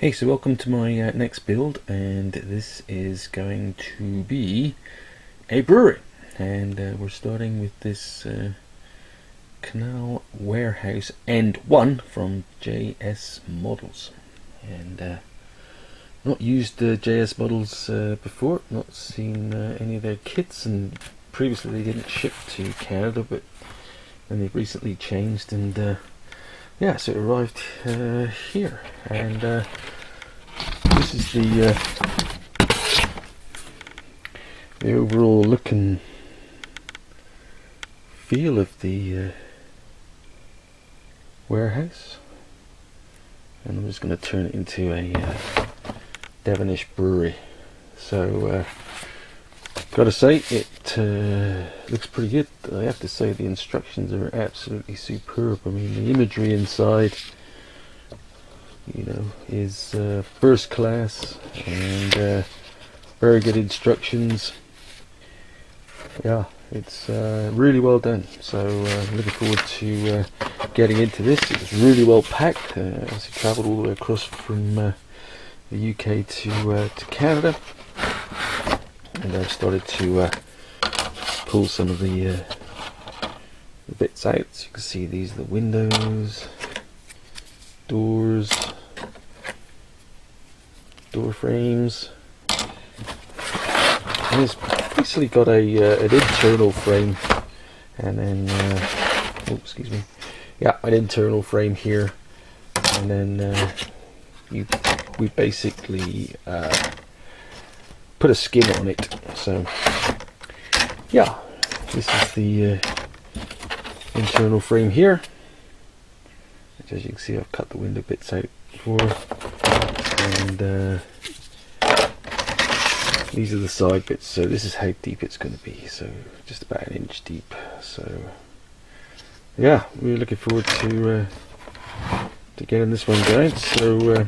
Hey, so welcome to my next build, and this is going to be a brewery, and we're starting with this Canal Warehouse End 1 from JS Models. And not used JS Models before, not seen any of their kits, and previously they didn't ship to Canada, but then they've recently changed, and yeah, so it arrived here, and this is the overall look and feel of the warehouse, and I'm just going to turn it into a Devenish brewery. So gotta say, it looks pretty good. I have to say the instructions are absolutely superb. I mean, the imagery inside, you know, is first class, and very good instructions. Yeah, it's really well done. So looking forward to getting into this. It was really well packed. As I travelled all the way across from the UK to Canada, and I've started to pull some of the bits out. So you can see these are the windows, doors, door frames, and it's basically got an internal frame, and then oh, excuse me, yeah, an internal frame here, and then we basically put a skin on it. So yeah, this is the internal frame here. As you can see, I've cut the window bits out before, and these are the side bits. So this is how deep it's going to be, so just about 1 inch deep. So yeah, we're looking forward to getting this one going. So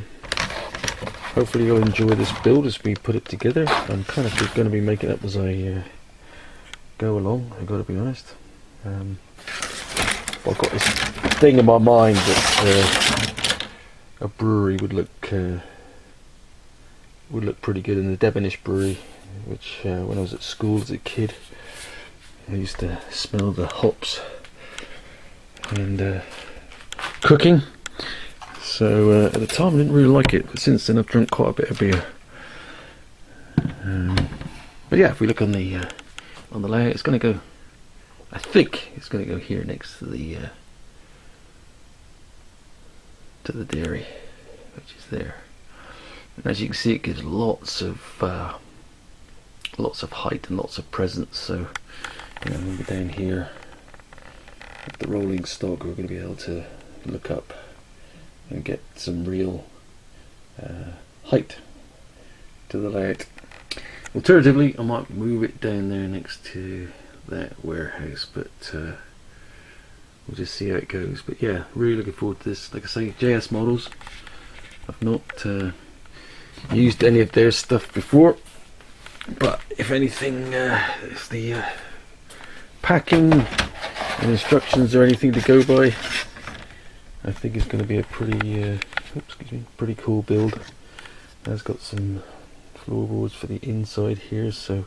hopefully you'll enjoy this build as we put it together. I'm kind of going to be making it up as I go along, I've got to be honest. I've got this thing in my mind that a brewery would look pretty good in the Devenish brewery, which when I was at school as a kid, I used to smell the hops and cooking. So at the time I didn't really like it, but since then I've drunk quite a bit of beer. But yeah, if we look on the layout, it's going to go, I think it's going to go here next to the dairy, which is there. And as you can see, it gives lots of height and lots of presence. So you know, maybe down here with the rolling stock, we're going to be able to look up and get some real height to the layout. Alternatively, I might move it down there next to that warehouse, but we'll just see how it goes. But yeah, really looking forward to this. Like I say, JS Models, I've not used any of their stuff before, but if anything, if the packing and instructions are anything to go by, I think it's going to be a pretty pretty cool build. It's got some floorboards for the inside here, so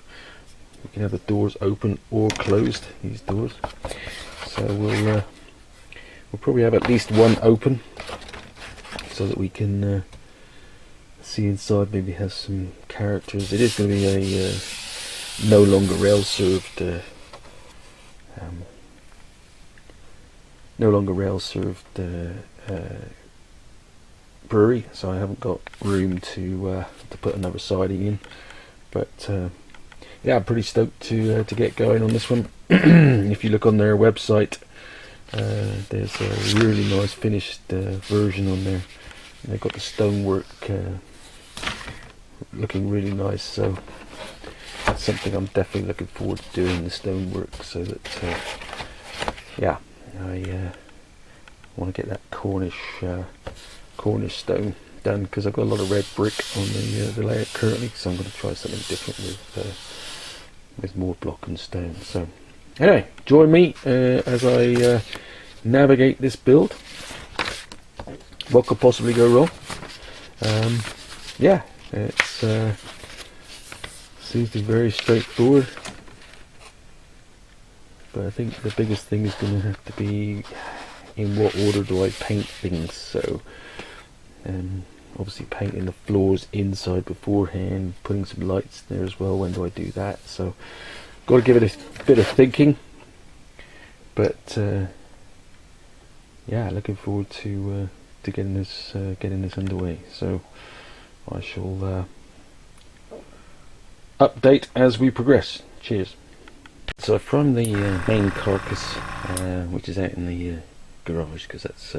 we can have the doors open or closed, these doors. So we'll probably have at least one open so that we can see inside, maybe have some characters. It is going to be a no longer rail served brewery, so I haven't got room to put another siding in. But yeah, I'm pretty stoked to get going on this one. If you look on their website, there's a really nice finished version on there. And they've got the stonework looking really nice, so that's something I'm definitely looking forward to doing, the stonework, so that yeah, I want to get that Cornish stone done, because I've got a lot of red brick on the layout currently, so I'm going to try something different with more block and stone. So anyway, join me as I navigate this build. What could possibly go wrong? Yeah, it's seems to be very straightforward, but I think the biggest thing is going to have to be in what order do I paint things. So obviously painting the floors inside beforehand, putting some lights there as well. When do I do that? So got to give it a bit of thinking, but yeah, looking forward to getting this underway. So I shall update as we progress. Cheers. So from the main carcass, which is out in the garage, because that's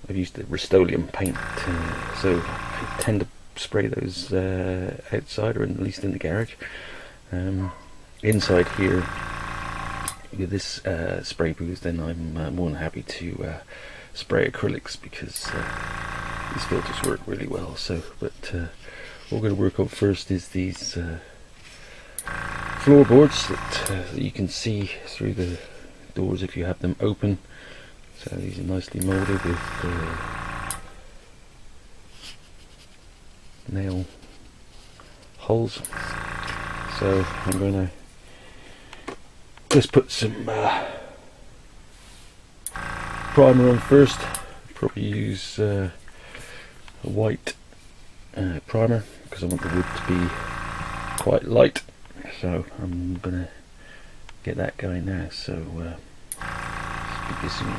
I've used the Rust-Oleum paint, so I tend to spray those outside, or at least in the garage. Inside here with this spray booth, then I'm more than happy to spray acrylics, because these filters work really well. So, but what we're going to work on first is these floorboards that you can see through the doors if you have them open. So these are nicely molded with nail holes. So I'm going to just put some primer on first. Probably use a white primer, because I want the wood to be quite light. So I'm going to get that going now. So speak this soon.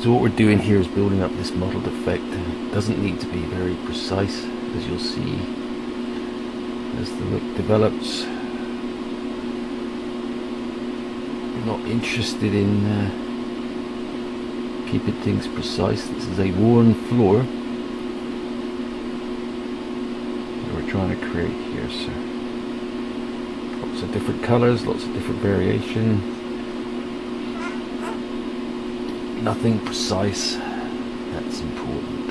So what we're doing here is building up this mottled effect. It doesn't need to be very precise, as you'll see as the look develops. I'm not interested in keeping things precise. This is a worn floor that we're trying to create here, so lots of different colours, lots of different variation. Nothing precise, that's important.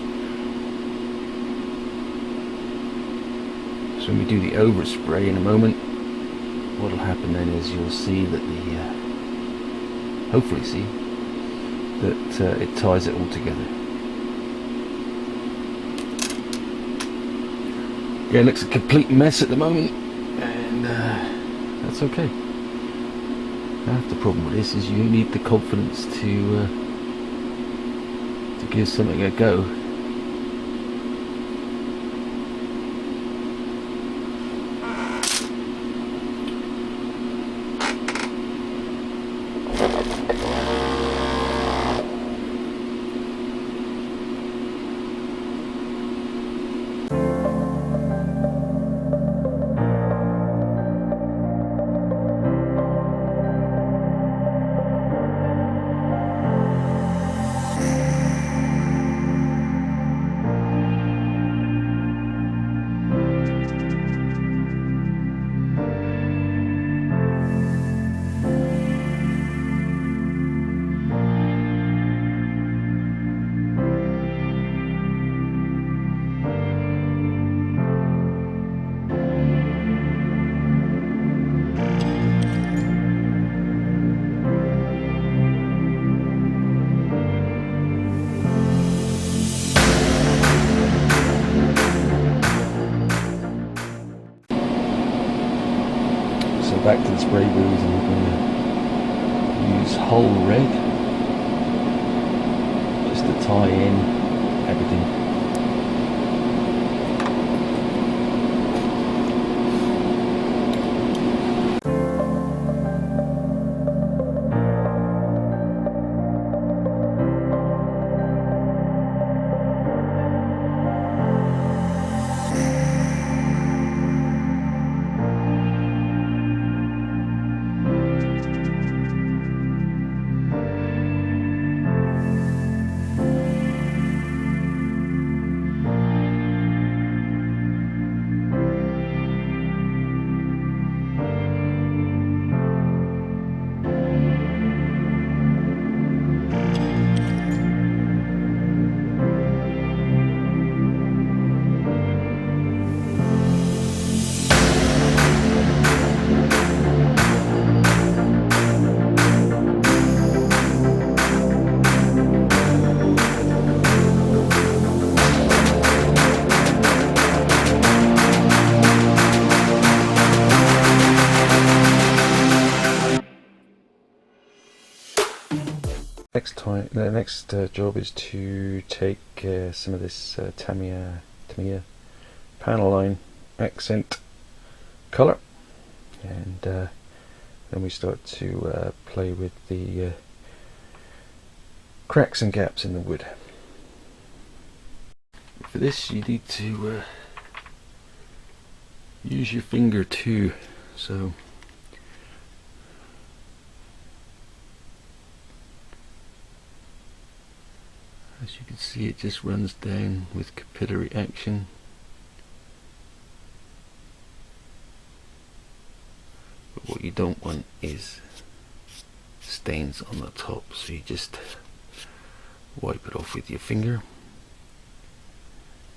So when we do the overspray in a moment, what will happen then is you'll see that hopefully see that it ties it all together. Yeah, it looks a complete mess at the moment, and that's okay. The problem with this is you need the confidence to give something a go. Back to the spray booze, and we're going to use Hull Red just to tie in everything. The next job is to take some of this Tamiya panel line accent colour, and then we start to play with the cracks and gaps in the wood. For this you need to use your finger too, so as you can see, it just runs down with capillary action. But what you don't want is stains on the top, so you just wipe it off with your finger.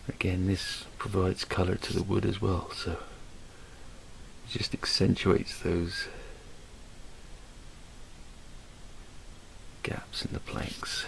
Again, this provides colour to the wood as well, so it just accentuates those gaps in the planks.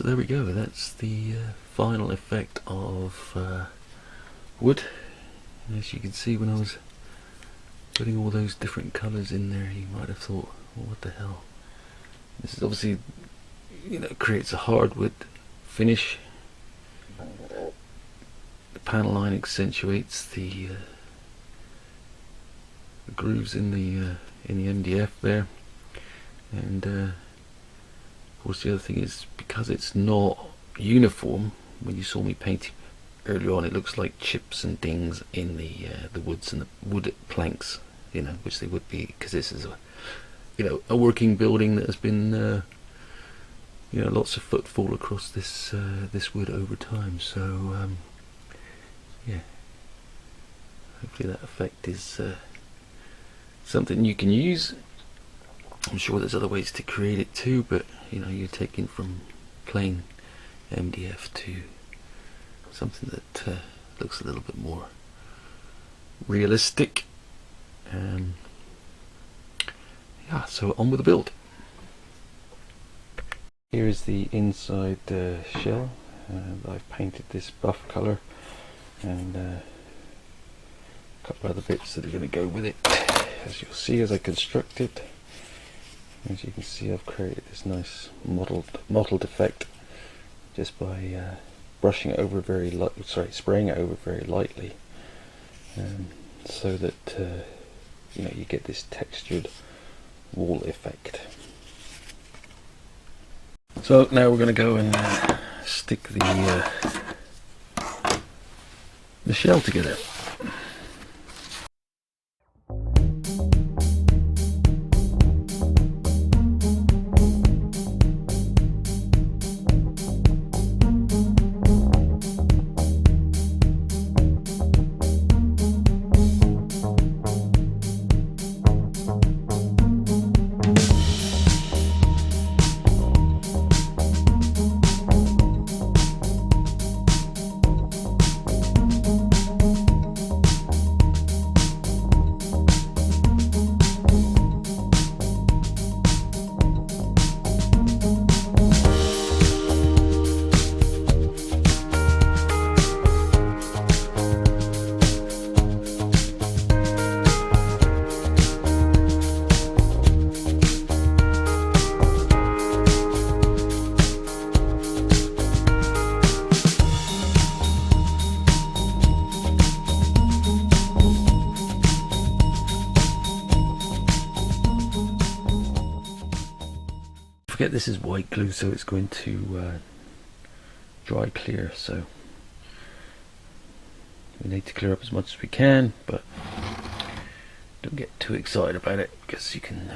there we go, that's the final effect of wood. As you can see, when I was putting all those different colours in there, you might have thought, well, what the hell. This is obviously, you know, creates a hardwood finish. The panel line accentuates the grooves in the MDF there, and of course the other thing is, because it's not uniform, when you saw me painting earlier on, it looks like chips and dings in the woods and the wood planks, you know, which they would be, because this is a, you know, a working building that has been you know, lots of footfall across this this wood over time. So yeah, hopefully that effect is something you can use. I'm sure there's other ways to create it too, but you know, you're taking from plain MDF to something that looks a little bit more realistic. Yeah, so on with the build. Here is the inside shell. I've painted this buff colour, and a couple other bits that are going to go with it, as you'll see as I construct it. As you can see, I've created this nice mottled effect just by brushing it over very spraying it over very lightly, so that you know, you get this textured wall effect. So now we're going to go and stick the shell together. Forget this is white glue, so it's going to dry clear, so we need to clear up as much as we can, but don't get too excited about it, because you can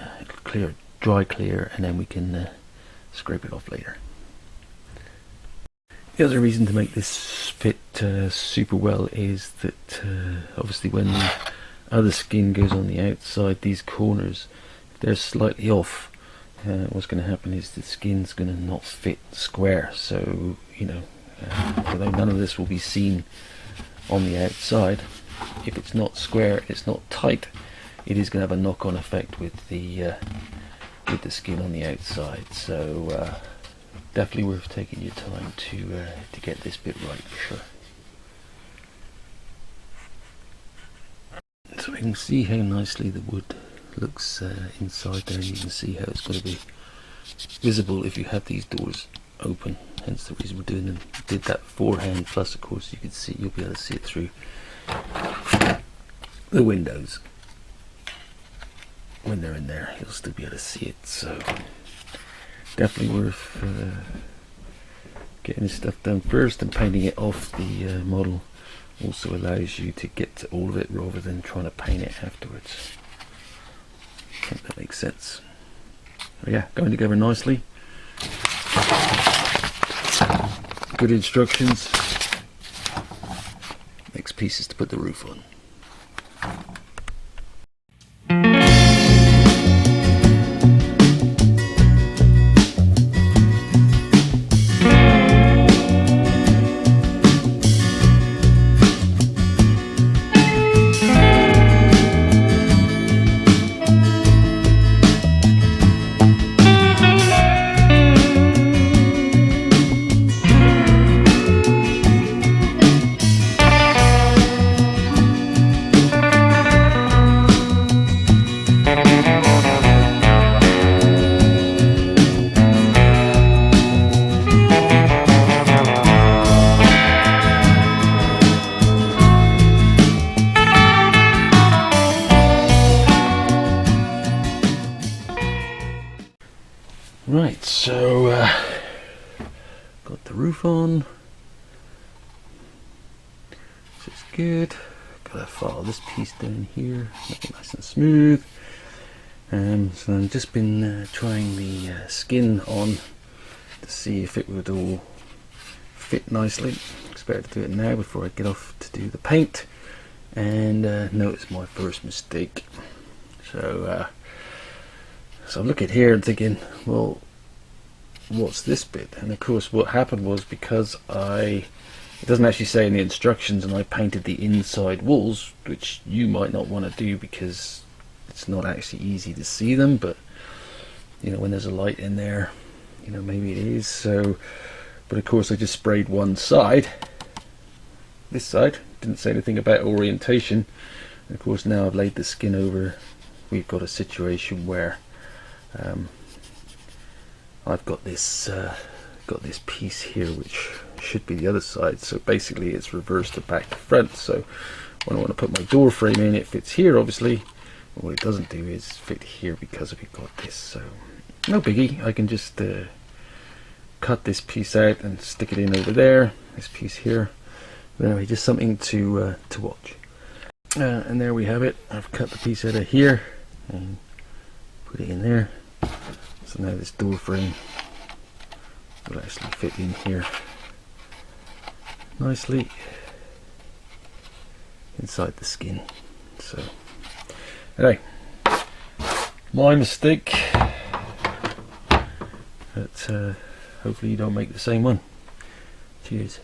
it'll dry clear, and then we can scrape it off later. The other reason to make this fit super well is that obviously when the other skin goes on the outside, these corners, if they're slightly off, what's going to happen is the skin's going to not fit square. So, you know, although none of this will be seen on the outside, if it's not square, it's not tight, it is going to have a knock-on effect with the skin on the outside. So definitely worth taking your time to get this bit right, for sure. So we can see how nicely the wood looks inside there, and you can see how it's going to be visible if you have these doors open, hence the reason we're did that beforehand. Plus of course you'll be able to see it through the windows. When they're in there, you'll still be able to see it, so definitely worth getting this stuff done first, and painting it off the model also allows you to get to all of it rather than trying to paint it afterwards. I think that makes sense. So yeah, going together nicely. Good instructions. Next piece is to put the roof on. Right, so got the roof on, which is good. Gotta follow this piece down here, make it nice and smooth. So I've just been trying the skin on to see if it would all fit nicely. It's better to do it now before I get off to do the paint, and notice my first mistake. So I'm looking here and thinking, well, what's this bit? And of course what happened was, because it doesn't actually say in the instructions, and I painted the inside walls, which you might not want to do because it's not actually easy to see them, but you know, when there's a light in there, you know, maybe it is. So, but of course I just sprayed one side, this side, didn't say anything about orientation. And of course now I've laid the skin over, we've got a situation where I've got this piece here which should be the other side, so basically it's reversed to back to front. So when I want to put my door frame in, it fits here obviously. What it doesn't do is fit here because we've got this. So no biggie, I can just cut this piece out and stick it in over there, this piece here. But anyway, just something to watch. And there we have it. I've cut the piece out of here and put it in there. So now this door frame will actually fit in here nicely inside the skin. So anyway, my mistake, but hopefully you don't make the same one. Cheers.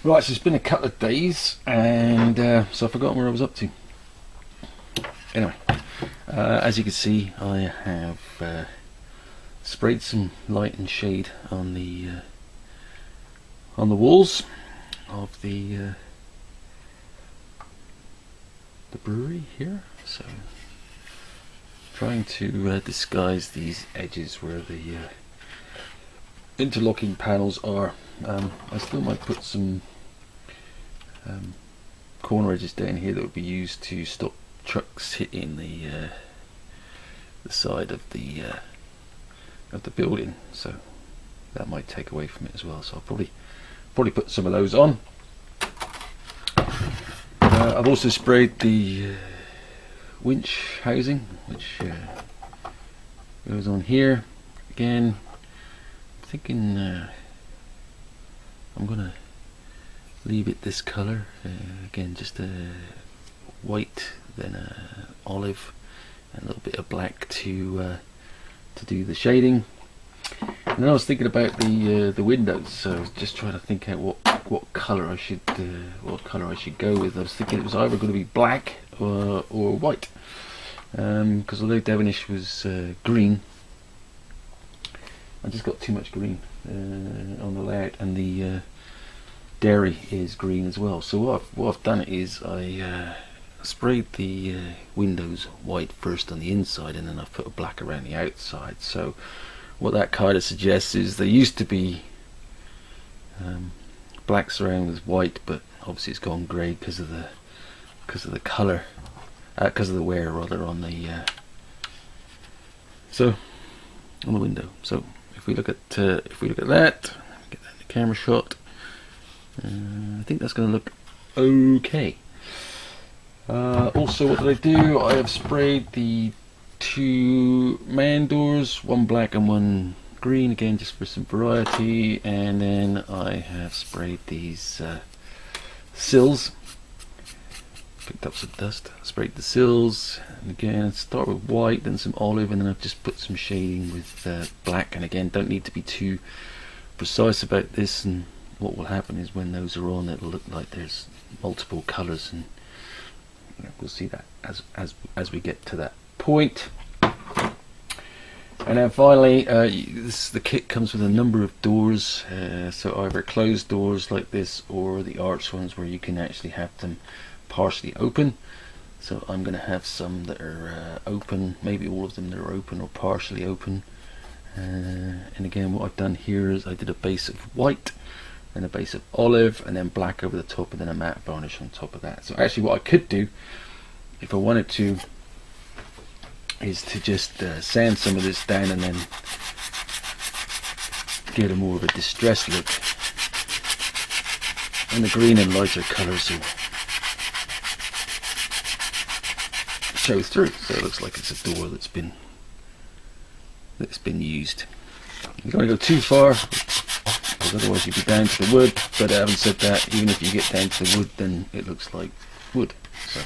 Right, so it's been a couple of days, and so I've forgotten where I was up to. Anyway, as you can see, I have sprayed some light and shade on the walls of the brewery here. So, trying to disguise these edges where the interlocking panels are. I still might put some corner edges down here that would be used to stop trucks hitting the side of the building, so that might take away from it as well. So I'll probably put some of those on. I've also sprayed the winch housing, which goes on here. Again, I'm thinking I'm gonna leave it this color. Again, just a white, then a olive, and a little bit of black to do the shading. And then I was thinking about the windows, so I was just trying to think out what color I should go with. I was thinking it was either going to be black or white, because although Devenish was green, I just got too much green on the layout, and the dairy is green as well. So what I've done is I sprayed the windows white first on the inside, and then I've put a black around the outside. So what that kind of suggests is there used to be black surrounded with white, but obviously it's gone grey because of the colour, because of the wear rather on the window. So if we look at that, get that in the camera shot. I think that's going to look okay. Also, what did I do? I have sprayed the two man doors, one black and one green, again just for some variety, and then I have sprayed these sills. Picked up some dust, sprayed the sills, and again start with white, then some olive, and then I've just put some shading with black. And again, don't need to be too precise about this, and what will happen is when those are on, it'll look like there's multiple colours, and we'll see that as we get to that point. And then finally, the kit comes with a number of doors, so either closed doors like this or the arch ones where you can actually have them partially open. So I'm going to have some that are open, maybe all of them that are open or partially open. And again, what I've done here is I did a base of white, then a base of olive, and then black over the top, and then a matte varnish on top of that. So actually what I could do, if I wanted to, is to just sand some of this down and then get a more of a distressed look, and the green and lighter colours will show through, so it looks like it's a door that's been used. You don't want to go too far, because otherwise you'd be down to the wood. But having said that, even if you get down to the wood, then it looks like wood. So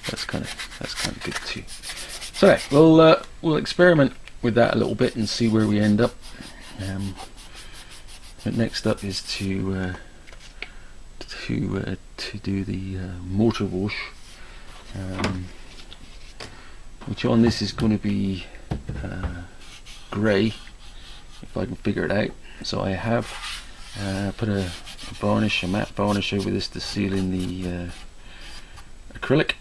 that's kind of good too. So we'll experiment with that a little bit and see where we end up. But next up is to do the mortar wash, which on this is going to be grey, if I can figure it out. So I have put a matte varnish over this to seal in the acrylic,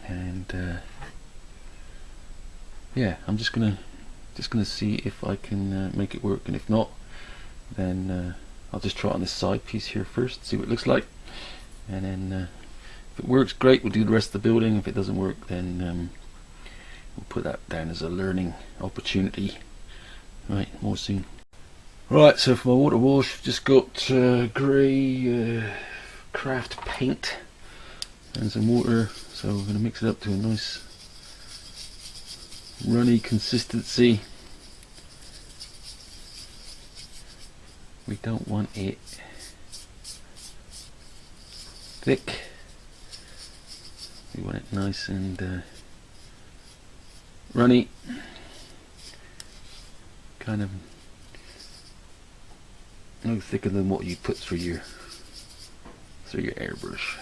and yeah, I'm just gonna see if I can make it work, and if not, then I'll just try it on this side piece here first, see what it looks like, and then if it works, great, we'll do the rest of the building. If it doesn't work, then we'll put that down as a learning opportunity. Right, more soon. Right, so for my water wash, I've just got grey craft paint and some water, so we're going to mix it up to a nice runny consistency. We don't want it thick, we want it nice and runny, kind of no thicker than what you put through your for your airbrush.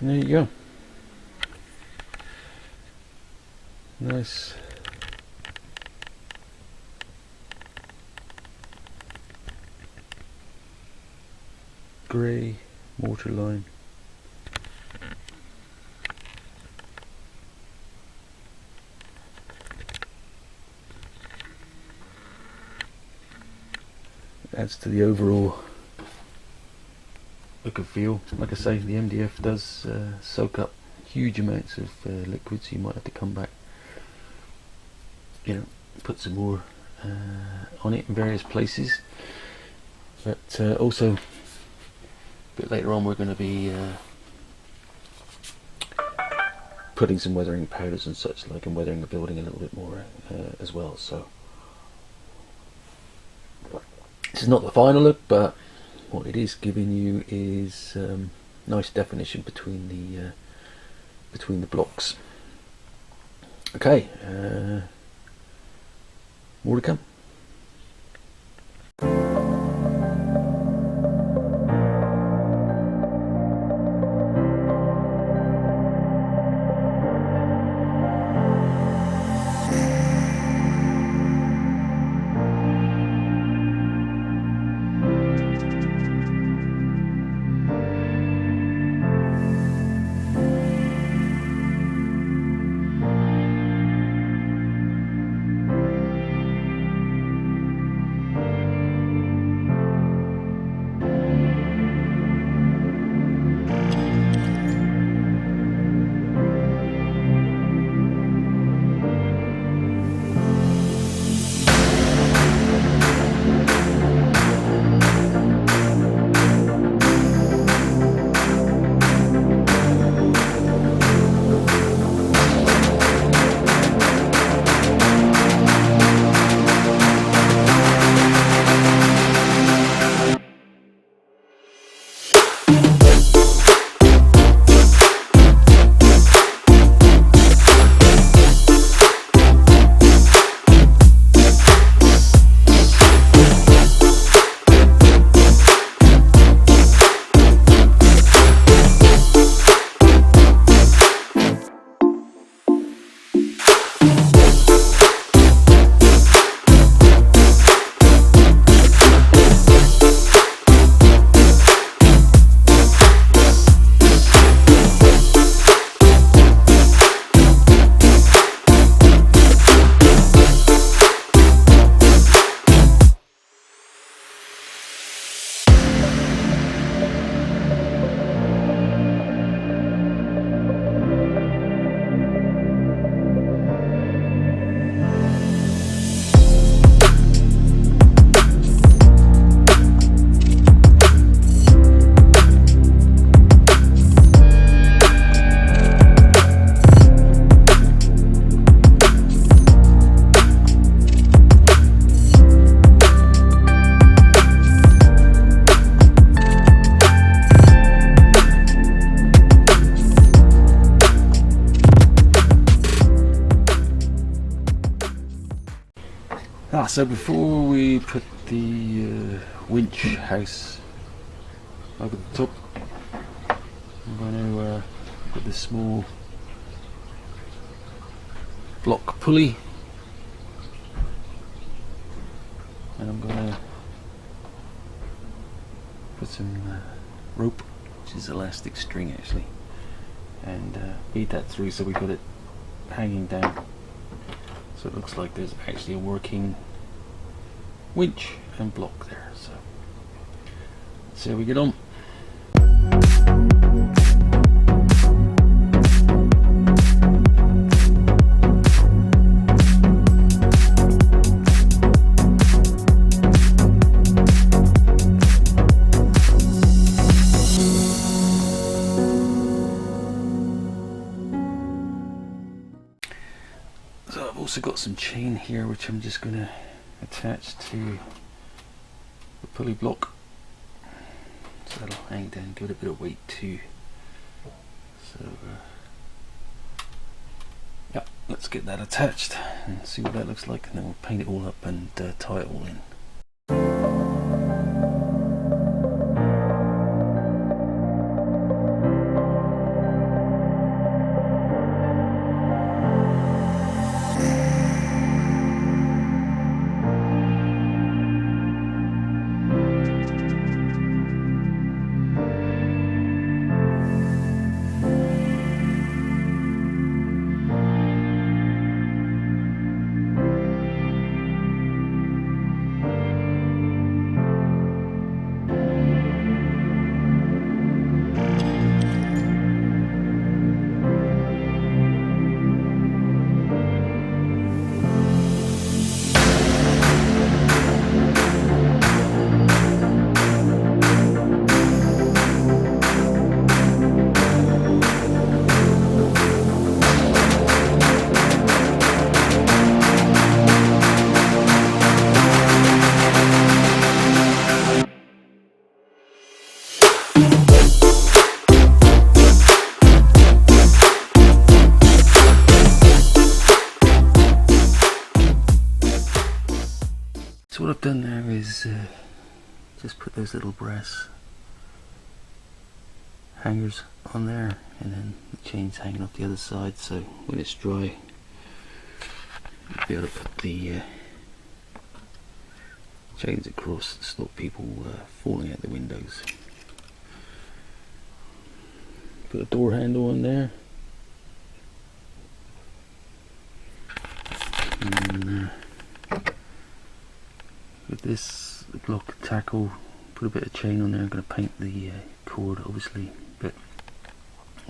And there you go. Nice grey mortar line. Adds to the overall look and feel. Like I say, the MDF does soak up huge amounts of liquid, so you might have to come back, you know, put some more on it in various places. But also, a bit later on, we're going to be putting some weathering powders and such like, and weathering the building a little bit more as well. So this is not the final look, but what it is giving you is nice definition between the blocks. Okay, more to come. So before we put the winch house over the top, I'm going to put this small block pulley, and I'm going to put some rope, which is elastic string actually, and feed that through so we've got it hanging down, so it looks like there's actually a working winch and block there. So let's see how we get on. So I've also got some chain here which I'm just going to attach to the pulley block, so that'll hang down, give it a bit of weight too. So yeah, let's get that attached and see what that looks like, and then we'll paint it all up and tie it all in. So what I've done now is just put those little brass hangers on there, and then the chain's hanging off the other side, so when it's dry you'll be able to put the chains across to stop people falling out the windows. Put a door handle on there, and with this block tackle, put a bit of chain on there. I'm going to paint the cord obviously, but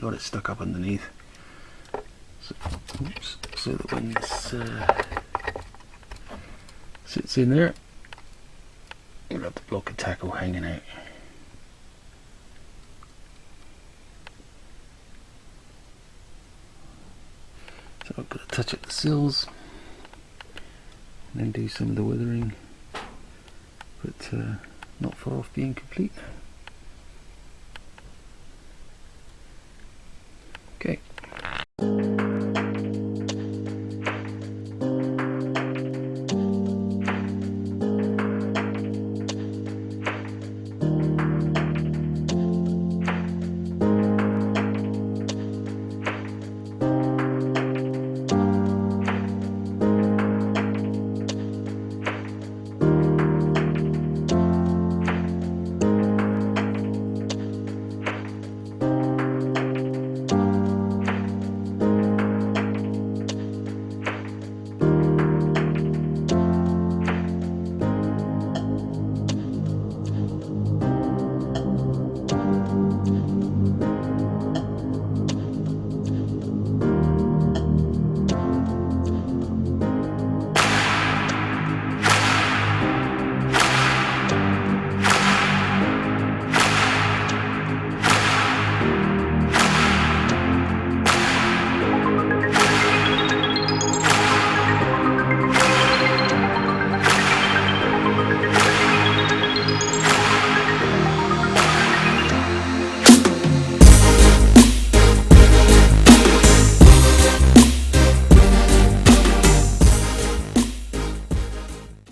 got it stuck up underneath, so, oops, so that when this sits in there, you'll have the block of tackle hanging out. So I've got to touch up the sills and then do some of the weathering, but not far off being complete. Okay.